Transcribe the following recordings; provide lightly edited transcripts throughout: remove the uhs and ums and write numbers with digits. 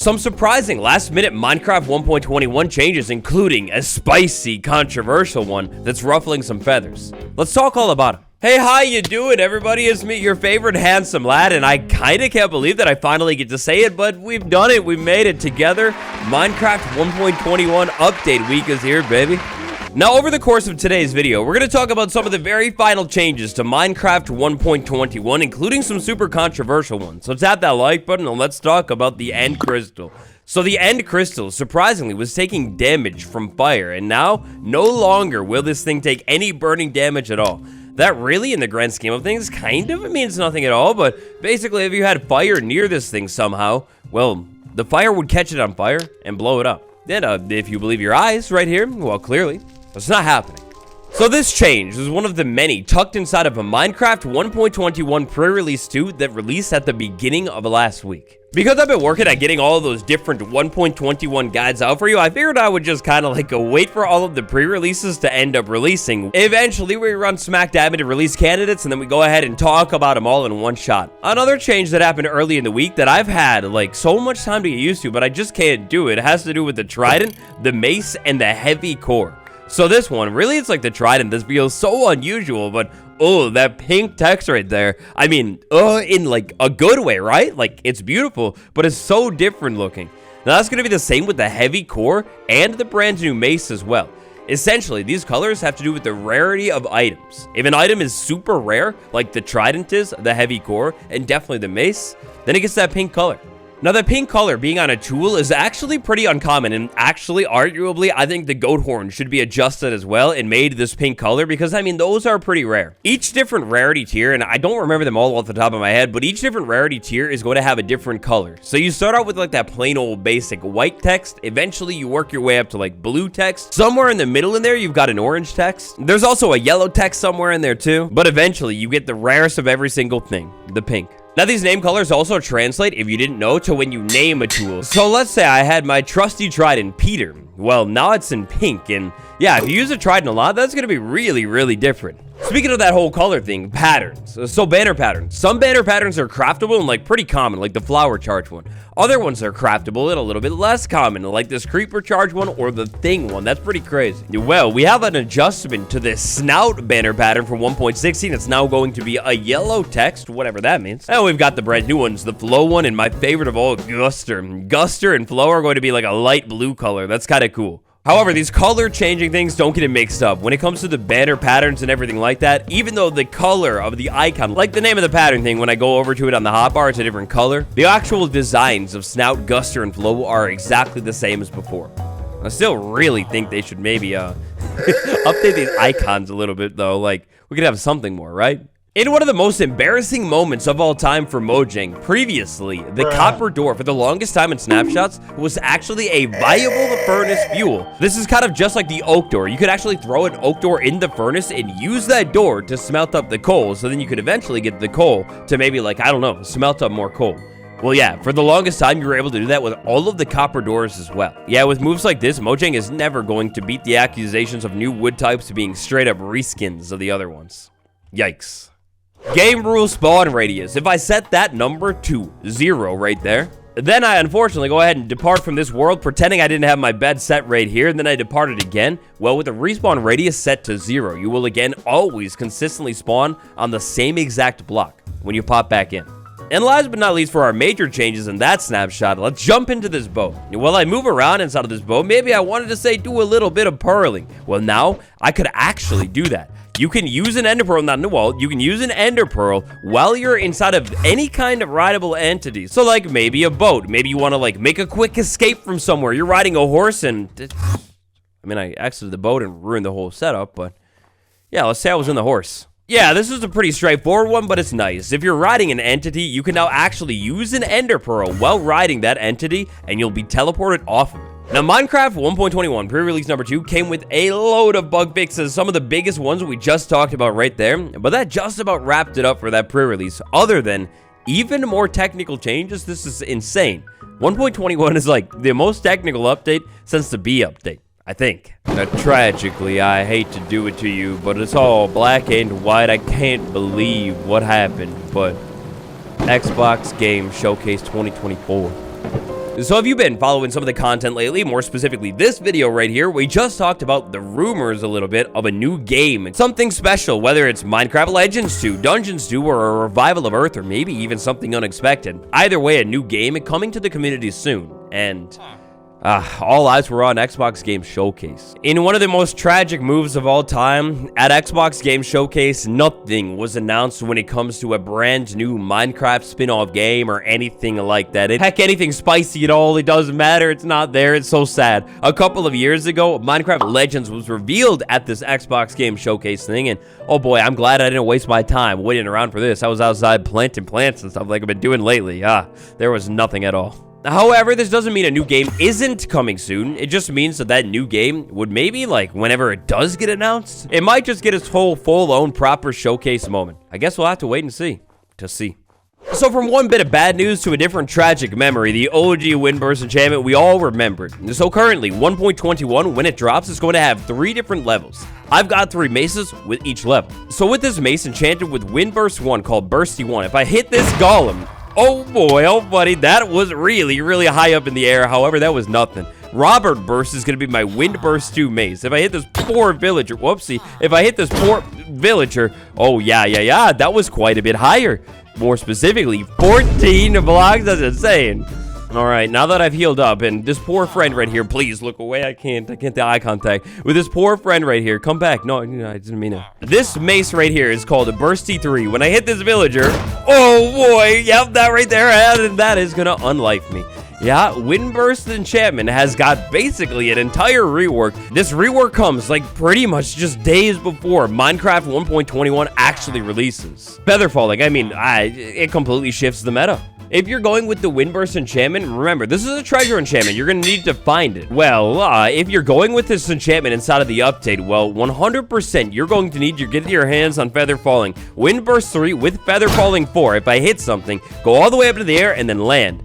some surprising last-minute Minecraft 1.21 changes, including a spicy, controversial one that's ruffling some feathers. Let's talk all about it. Hey, how you doing, everybody? It's me, your favorite handsome lad, and I kinda can't believe that I finally get to say it, but we've done it. We made it together. Minecraft 1.21 update week is here, baby. Now, over the course of today's video, we're going to talk about some of the very final changes to Minecraft 1.21, including some super controversial ones. So tap that like button and let's talk about the end crystal. So the end crystal, surprisingly, was taking damage from fire, and now, no longer will this thing take any burning damage at all. That really, in the grand scheme of things, kind of means nothing at all, but basically, if you had fire near this thing somehow, well, the fire would catch it on fire and blow it up. And if you believe your eyes right here, well, clearly, it's not happening. So this change is one of the many tucked inside of a Minecraft 1.21 pre-release 2 that released at the beginning of last week. Because I've been working at getting all of those different 1.21 guides out for you, I figured I would just kind of like wait for all of the pre-releases to end up releasing. Eventually, we run smack dab into release candidates, and then we go ahead and talk about them all in one shot. Another change that happened early in the week that I've had like so much time to get used to, but I just can't do it, has to do with the trident, the mace, and the heavy core. So this one, really, it's like the trident. This feels so unusual, but oh, that pink text right there. I mean, in like a good way, right? Like, it's beautiful, but it's so different looking. Now, that's going to be the same with the heavy core and the brand new mace as well. Essentially, these colors have to do with the rarity of items. If an item is super rare, like the trident is, the heavy core, and definitely the mace, then it gets that pink color. Now, the pink color being on a tool is actually pretty uncommon, and actually, arguably, I think the goat horn should be adjusted as well and made this pink color because, I mean, those are pretty rare. Each different rarity tier, and I don't remember them all off the top of my head, but each different rarity tier is going to have a different color. So you start out with like that plain old basic white text. Eventually, you work your way up to like blue text. Somewhere in the middle in there, you've got an orange text. There's also a yellow text somewhere in there too. But eventually, you get the rarest of every single thing, the pink. Now, these name colors also translate, if you didn't know, to when you name a tool. So let's say I had my trusty trident, Peter. Well, now it's in pink, and yeah, if you use a trident a lot, that's going to be really, really different. Speaking of that whole color thing, patterns. So banner patterns. Some banner patterns are craftable and like pretty common, like the flower charge one. Other ones are craftable and a little bit less common, like this creeper charge one or the thing one. That's pretty crazy. Well, we have an adjustment to this snout banner pattern from 1.16. It's now going to be a yellow text, whatever that means. And we've got the brand new ones, the flow one, and my favorite of all, Guster. Guster and flow are going to be like a light blue color. That's kind of cool. However, these color changing things, don't get it mixed up. When it comes to the banner patterns and everything like that, even though the color of the icon, like the name of the pattern thing, when I go over to it on the hotbar, it's a different color. The actual designs of Snout, Guster, and Flow are exactly the same as before. I still really think they should maybe update these icons a little bit, though. Like, we could have something more, right? In one of the most embarrassing moments of all time for Mojang, previously, the copper door for the longest time in snapshots was actually a viable furnace fuel. This is kind of just like the oak door. You could actually throw an oak door in the furnace and use that door to smelt up the coal, so then you could eventually get the coal to maybe, like, I don't know, smelt up more coal. Well, yeah, for the longest time, you were able to do that with all of the copper doors as well. Yeah, with moves like this, Mojang is never going to beat the accusations of new wood types being straight up reskins of the other ones. Yikes. Game rule spawn radius. If I set that number to 0 right there, then I unfortunately go ahead and depart from this world, pretending I didn't have my bed set right here, and then I departed again. Well, with the respawn radius set to 0, you will again always consistently spawn on the same exact block when you pop back in. And last but not least, for our major changes in that snapshot, let's jump into this boat. While I move around inside of this boat, maybe I wanted to say do a little bit of purling. Well, now I could actually do that. You can use an ender pearl, not in the wall, you can use an ender pearl while you're inside of any kind of rideable entity. So like maybe a boat, maybe you want to like make a quick escape from somewhere. You're riding a horse and, I mean, I exited the boat and ruined the whole setup, but yeah, let's say I was in the horse. Yeah, this is a pretty straightforward one, but it's nice. If you're riding an entity, you can now actually use an ender pearl while riding that entity, and you'll be teleported off of it. Now, Minecraft 1.21 pre-release number 2 came with a load of bug fixes, some of the biggest ones we just talked about right there, but that just about wrapped it up for that pre-release. Other than even more technical changes, this is insane. 1.21 is like the most technical update since the B update, I think. Now, tragically, I hate to do it to you, but it's all black and white. I can't believe what happened, but Xbox Game Showcase 2024. So have you been following some of the content lately? More specifically, this video right here, we just talked about the rumors a little bit of a new game. Something special, whether it's Minecraft Legends 2, Dungeons 2, or a revival of Earth, or maybe even something unexpected. Either way, a new game coming to the community soon. And all eyes were on Xbox Game Showcase. In one of the most tragic moves of all time, at Xbox Game Showcase, nothing was announced when it comes to a brand new Minecraft spin-off game or anything like that. Heck, anything spicy at all, it doesn't matter. It's not there. It's so sad. A couple of years ago, Minecraft Legends was revealed at this Xbox Game Showcase thing, and oh boy, I'm glad I didn't waste my time waiting around for this. I was outside planting plants and stuff like I've been doing lately. There was nothing at all. However, this doesn't mean a new game isn't coming soon. It just means that new game would maybe, like, whenever it does get announced, it might just get its full-blown proper showcase moment. I guess we'll have to wait and see. So from one bit of bad news to a different tragic memory, the OG Windburst enchantment we all remembered. So currently, 1.21, when it drops, is going to have 3 different levels. I've got 3 maces with each level. So with this mace enchanted with Windburst 1 called Bursty 1, if I hit this golem, oh boy, oh buddy, that was really, really high up in the air. However, that was nothing. Robert Burst is going to be my Windburst 2 mace. If I hit this poor villager, whoopsie, if I hit this poor villager, oh yeah, that was quite a bit higher. More specifically, 14 blocks, that's insane. All right, now that I've healed up, and this poor friend right here, please look away. I can't the eye contact. With this poor friend right here, come back. No, I didn't mean it. This mace right here is called a Bursty 3. When I hit this villager, oh boy, yep, that right there, and that is gonna unlife me. Yeah, Windburst enchantment has got basically an entire rework. This rework comes like pretty much just days before Minecraft 1.21 actually releases. Feather falling, I mean, it completely shifts the meta. If you're going with the Windburst enchantment, remember, this is a treasure enchantment. You're going to need to find it. Well, if you're going with this enchantment inside of the update, well, 100% you're going to need to get your hands on Feather Falling. Windburst 3 with Feather Falling 4. If I hit something, go all the way up to the air and then land.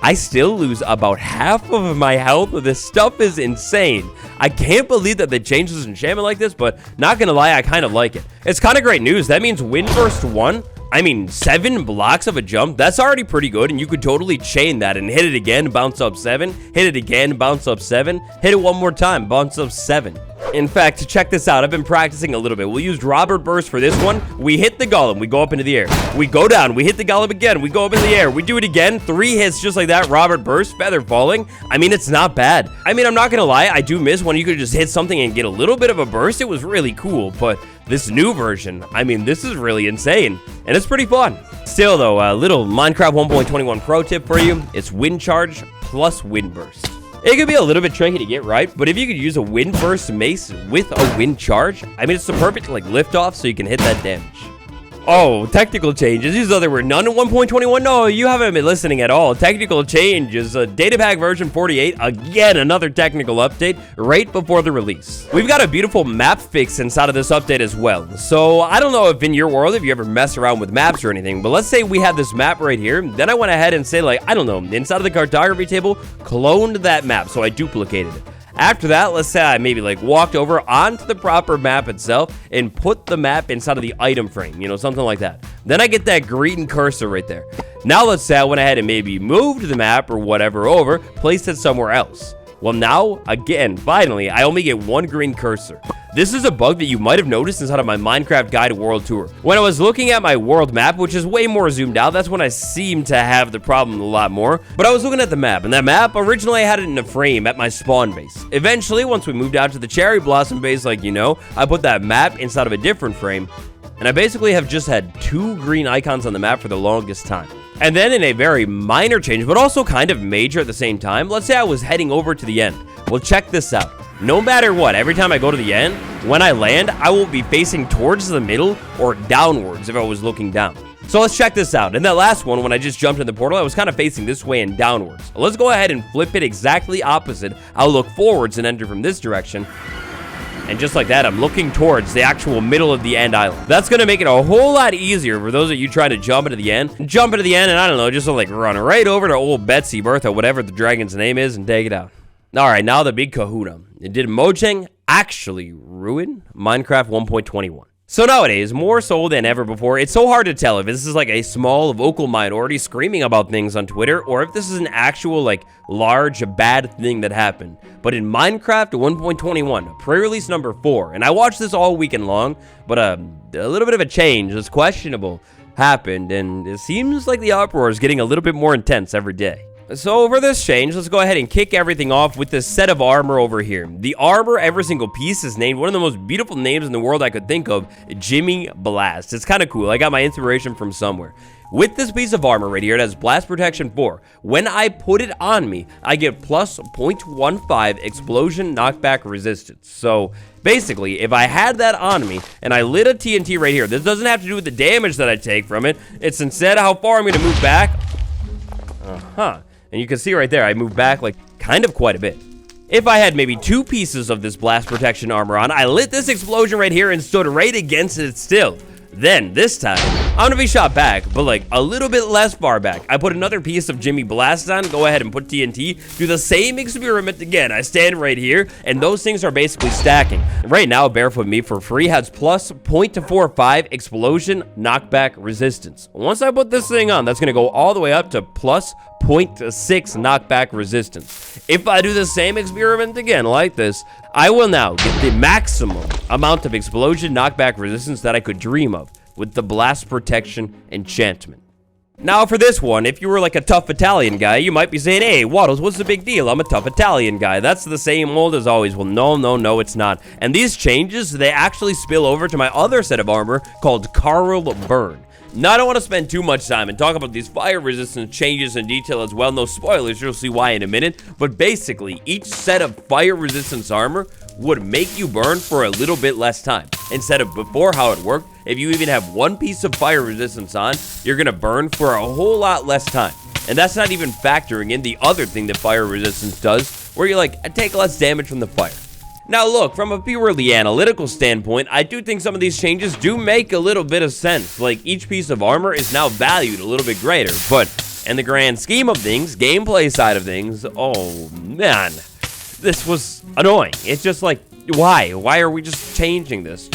I still lose about half of my health. This stuff is insane. I can't believe that they changed this enchantment like this, but not going to lie, I kind of like it. It's kind of great news. That means Windburst 1... 7 blocks of a jump, that's already pretty good, and you could totally chain that and hit it again, bounce up 7, hit it again, bounce up 7, hit it one more time, bounce up 7. In fact, check this out, I've been practicing a little bit. We'll use Robert Burst for this one. We hit the golem, we go up into the air. We go down, we hit the golem again, we go up in the air. We do it again, 3 hits just like that, Robert Burst, Feather Falling. It's not bad. I'm not gonna lie, I do miss when you could just hit something and get a little bit of a burst. It was really cool, but this new version, this is really insane, and it's pretty fun. Still though, a little Minecraft 1.21 pro tip for you, it's Wind Charge plus Windburst. It could be a little bit tricky to get right, but if you could use a Windburst mace with a Wind Charge, it's the perfect lift off so you can hit that damage. Oh, technical changes. These other were none in 1.21. No, you haven't been listening at all. Technical changes. Data pack version 48. Again, another technical update right before the release. We've got a beautiful map fix inside of this update as well. So I don't know if in your world, if you ever mess around with maps or anything, but let's say we have this map right here. Then I went ahead and say, I don't know, inside of the cartography table, cloned that map. So I duplicated it. After that, let's say I maybe walked over onto the proper map itself and put the map inside of the item frame, something like that. Then I get that green cursor right there. Now let's say I went ahead and maybe moved the map or whatever over, placed it somewhere else. Well, now, again, finally, I only get 1 green cursor. This is a bug that you might have noticed inside of my Minecraft Guide World Tour. When I was looking at my world map, which is way more zoomed out, that's when I seem to have the problem a lot more. But I was looking at the map, and that map, originally I had it in a frame at my spawn base. Eventually, once we moved out to the Cherry Blossom base, I put that map inside of a different frame, and I basically have just had 2 green icons on the map for the longest time. And then in a very minor change, but also kind of major at the same time, let's say I was heading over to the end. Well, check this out. No matter what, every time I go to the end, when I land, I will be facing towards the middle or downwards if I was looking down. So let's check this out. In that last one, when I just jumped in the portal, I was kind of facing this way and downwards. Let's go ahead and flip it exactly opposite. I'll look forwards and enter from this direction. And just like that, I'm looking towards the actual middle of the end island. That's going to make it a whole lot easier for those of you trying to jump into the end. Jump into the end and I don't know, just run right over to old Betsy, Bertha, whatever the dragon's name is, and take it out. All right, now the big kahuna. Did Mojang actually ruin Minecraft 1.21? So nowadays, more so than ever before, it's so hard to tell if this is like a small vocal minority screaming about things on Twitter or if this is an actual like large bad thing that happened. But in Minecraft 1.21, pre-release number 4, and I watched this all weekend long, but a little bit of a change that's questionable happened, and it seems like the uproar is getting a little bit more intense every day. So over this change, let's go ahead and kick everything off with this set of armor over here. The armor, every single piece is named one of the most beautiful names in the world I could think of, Jimmy Blast. It's kind of cool. I got my inspiration from somewhere. With this piece of armor right here, it has Blast Protection 4. When I put it on me, I get plus 0.15 explosion knockback resistance. So basically, if I had that on me and I lit a TNT right here, this doesn't have to do with the damage that I take from it. It's instead how far I'm going to move back. And you can see right there, I moved back like kind of quite a bit. If I had maybe 2 pieces of this blast protection armor on, I lit this explosion right here and stood right against it still. Then, this time, I'm gonna be shot back, but like a little bit less far back. I put another piece of Jimmy Blast on, go ahead and put TNT, do the same experiment again. I stand right here, and those things are basically stacking. Right now, Barefoot Me for free has plus 0.45 explosion knockback resistance. Once I put this thing on, that's gonna go all the way up to plus 0.6 knockback resistance. If I do the same experiment again like this, I will now get the maximum amount of explosion knockback resistance that I could dream of with the blast protection enchantment. Now for this one, if you were like a tough Italian guy, you might be saying, hey, Waddles, what's the big deal? I'm a tough Italian guy. That's the same old as always. Well, no, it's not. And these changes, they actually spill over to my other set of armor called Carl Burn. Now, I don't want to spend too much time and talk about these fire resistance changes in detail as well. No spoilers, you'll see why in a minute. But basically, each set of fire resistance armor would make you burn for a little bit less time. Instead of before how it worked, if you even have 1 piece of fire resistance on, you're going to burn for a whole lot less time. And that's not even factoring in the other thing that fire resistance does, where you like take less damage from the fire. Now look, from a purely analytical standpoint, I do think some of these changes do make a little bit of sense. Like, each piece of armor is now valued a little bit greater, but in the grand scheme of things, gameplay side of things, oh man, this was annoying. It's just like, why? Why are we just changing this?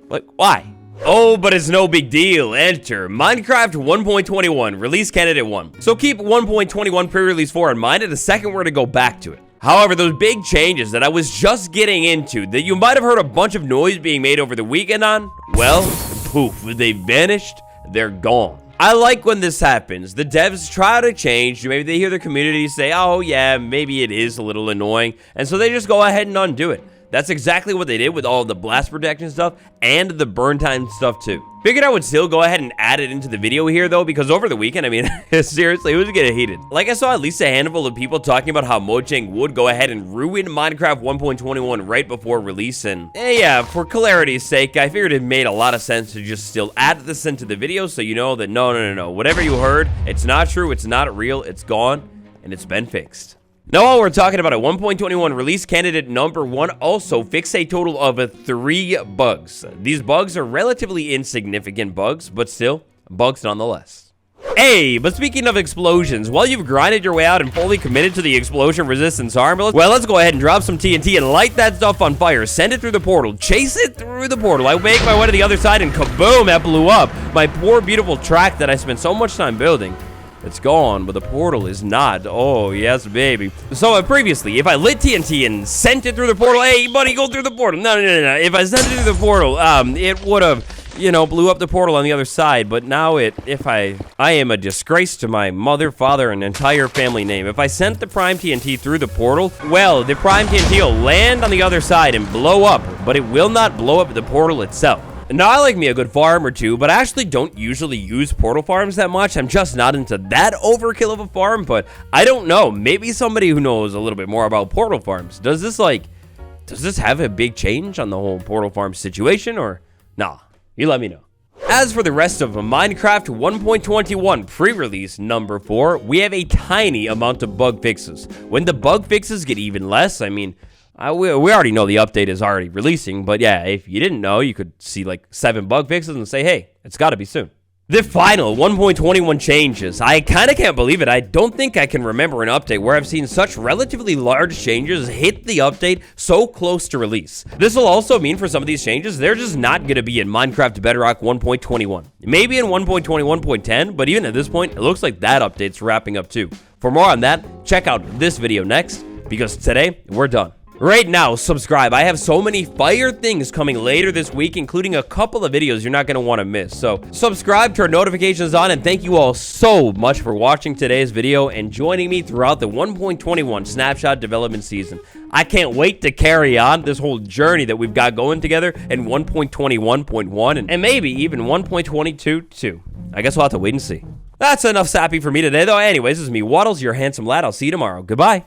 Like, why? Oh, but it's no big deal. Enter Minecraft 1.21, release candidate 1. So keep 1.21 pre-release 4 in mind, and the second we're to go back to it. However, those big changes that I was just getting into, that you might have heard a bunch of noise being made over the weekend on, well, poof, they vanished, they're gone. I like when this happens. The devs try to change, maybe they hear the community say, oh yeah, maybe it is a little annoying, and so they just go ahead and undo it. That's exactly what they did with all the blast protection stuff and the burn time stuff too. Figured I would still go ahead and add it into the video here though, because over the weekend, I mean, seriously, it was getting heated. Like, I saw at least a handful of people talking about how Mojang would go ahead and ruin Minecraft 1.21 right before release, and yeah, for clarity's sake, I figured it made a lot of sense to just still add this into the video so you know that no, whatever you heard, it's not true, it's not real, it's gone, and it's been fixed. Now, while we're talking about it, 1.21 release candidate number 1 also fixed a total of 3 bugs. These bugs are relatively insignificant bugs, but still, bugs nonetheless. Hey, but speaking of explosions, while you've grinded your way out and fully committed to the explosion resistance armor, well, let's go ahead and drop some TNT and light that stuff on fire. Send it through the portal. Chase it through the portal. I make my way to the other side and kaboom, that blew up. My poor, beautiful track that I spent so much time building. It's gone, but the portal is not. Oh, yes, baby. So, previously, if I lit TNT and sent it through the portal, hey, buddy, go through the portal. No. If I sent it through the portal, it would have, blew up the portal on the other side. But now I am a disgrace to my mother, father, and entire family name. If I sent the Prime TNT through the portal, well, the Prime TNT will land on the other side and blow up, but it will not blow up the portal itself. Now, I like me a good farm or two, but I actually don't usually use portal farms that much. I'm just not into that overkill of a farm, but I don't know. Maybe somebody who knows a little bit more about portal farms. Does this have a big change on the whole portal farm situation, or nah? You let me know. As for the rest of Minecraft 1.21 pre-release number 4, we have a tiny amount of bug fixes. When the bug fixes get even less, I mean, we already know the update is already releasing, but yeah, if you didn't know, you could see like 7 bug fixes and say, hey, it's got to be soon. The final 1.21 changes. I kind of can't believe it. I don't think I can remember an update where I've seen such relatively large changes hit the update so close to release. This will also mean for some of these changes, they're just not going to be in Minecraft Bedrock 1.21. Maybe in 1.21.10, but even at this point, it looks like that update's wrapping up too. For more on that, check out this video next, because today, we're done. Right now, subscribe. I have so many fire things coming later this week, including a couple of videos you're not going to want to miss. So subscribe, turn notifications on, and thank you all so much for watching today's video and joining me throughout the 1.21 snapshot development season. I can't wait to carry on this whole journey that we've got going together in 1.21.1 and maybe even 1.22 too. I guess we'll have to wait and see. That's enough sappy for me today, though. Anyways, this is me, Waddles, your handsome lad. I'll see you tomorrow. Goodbye.